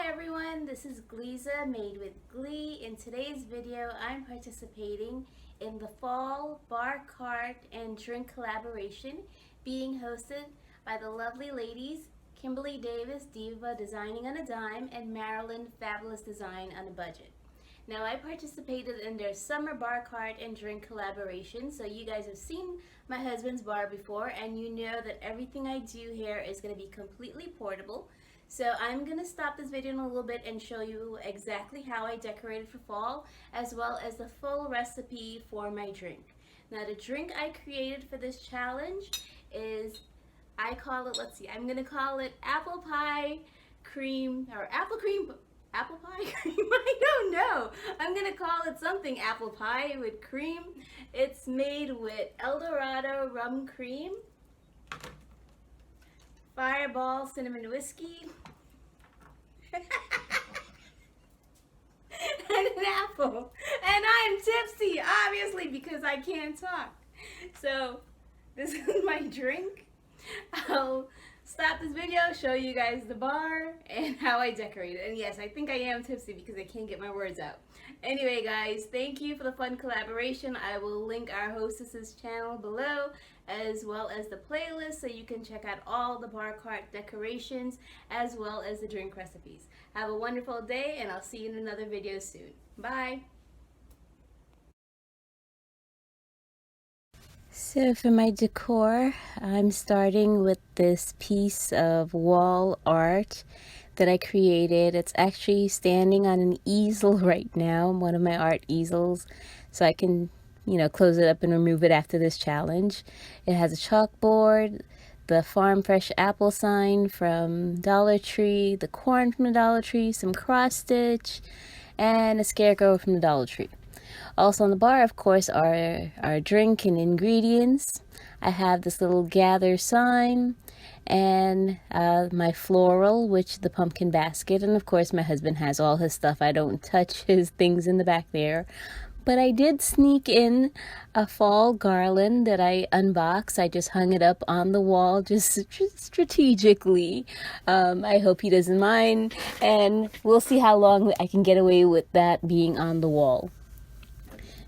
everyone, this is Gliza, Made with Glee. In today's video, I'm participating in the Fall Bar Cart and Drink collaboration being hosted by the lovely ladies Kimberly Davis, Diva, Designing on a Dime, and Marilyn, Fabulous Design on a Budget. Now, I participated in their summer bar cart and drink collaboration, so you guys have seen my husband's bar before, and you know that everything I do here is going to be completely portable. So I'm going to stop this video in a little bit and show you exactly how I decorated for fall, as well as the full recipe for my drink. Now, the drink I created for this challenge is, I'm going to call it apple pie cream, or apple pie cream? I don't know. I'm going to call it something apple pie with cream. It's made with Dorado rum cream, Fireball cinnamon whiskey, and an apple. And I'm tipsy, obviously, because I can't talk. So this is my drink. I'll stop this video, show you guys the bar and how I decorate it. And yes, I think I am tipsy because I can't get my words out. Anyway, guys, thank you for the fun collaboration. I will link our hostess's channel below, as well as the playlist, so you can check out all the bar cart decorations as well as the drink recipes. Have a wonderful day, and I'll see you in another video soon. Bye. So for my decor, I'm starting with this piece of wall art that I created. It's actually standing on an easel right now, one of my art easels, so I can, close it up and remove it after this challenge. It has a chalkboard, the Farm Fresh apple sign from Dollar Tree, the corn from the Dollar Tree, some cross stitch, and a scarecrow from the Dollar Tree. Also on the bar, of course, are our drink and ingredients. I have this little gather sign and my floral, which the pumpkin basket, and of course my husband has all his stuff. I don't touch his things in the back there. But I did sneak in a fall garland that I unboxed. I just hung it up on the wall, just strategically. I hope he doesn't mind, and we'll see how long I can get away with that being on the wall.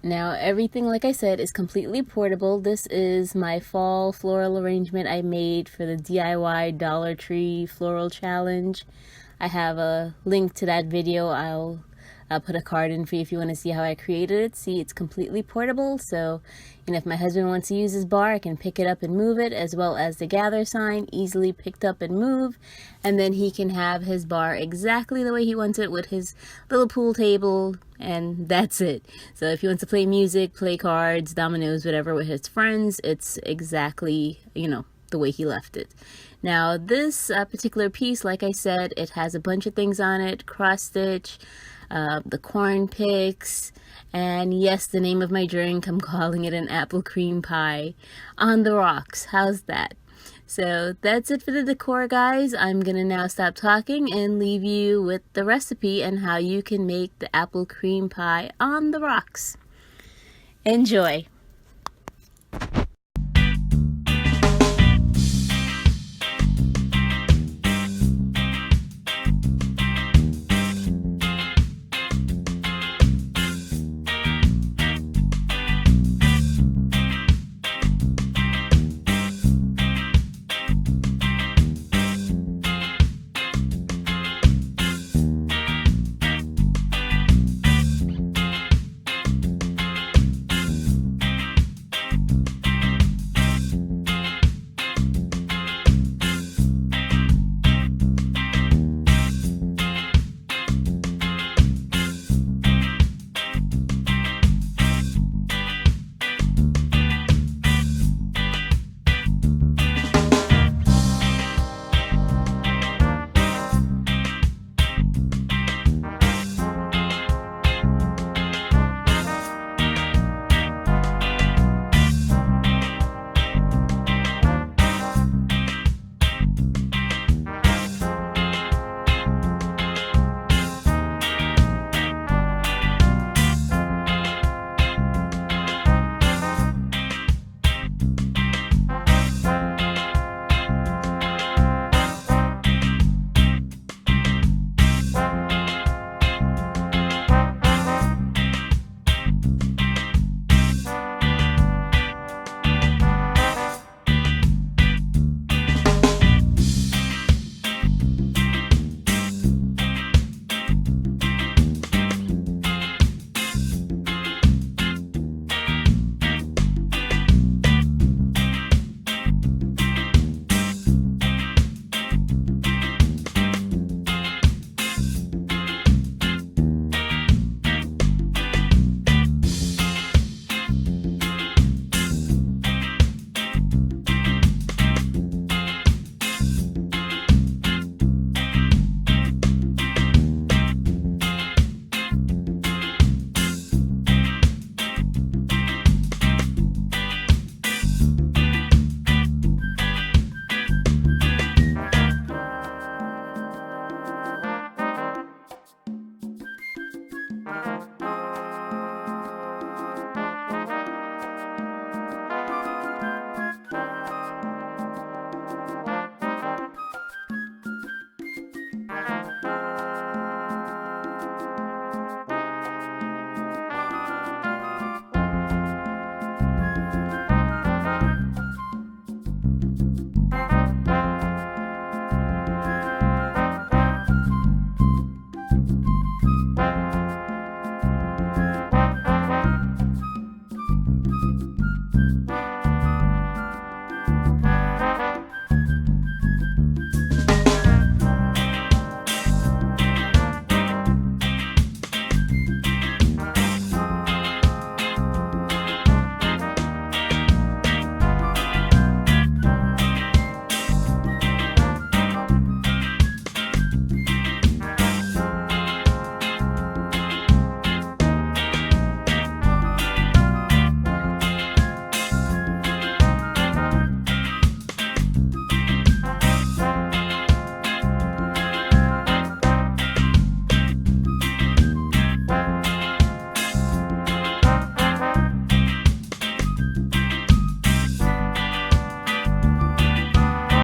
Now, everything, like I said, is completely portable. This is my fall floral arrangement I made for the DIY Dollar Tree Floral Challenge. I have a link to that video. I'll put a card in for you if you want to see how I created it. See, it's completely portable, so if my husband wants to use his bar, I can pick it up and move it, as well as the gather sign, easily picked up and move, and then he can have his bar exactly the way he wants it with his little pool table, and that's it. So if he wants to play music, play cards, dominoes, whatever with his friends, it's exactly, the way he left it. Now, this particular piece, like I said, it has a bunch of things on it, cross stitch, the corn picks, and yes, the name of my drink, I'm calling it an apple cream pie on the rocks. How's that? So that's it for the decor, guys. I'm gonna now stop talking and leave you with the recipe and how you can make the apple cream pie on the rocks. Enjoy.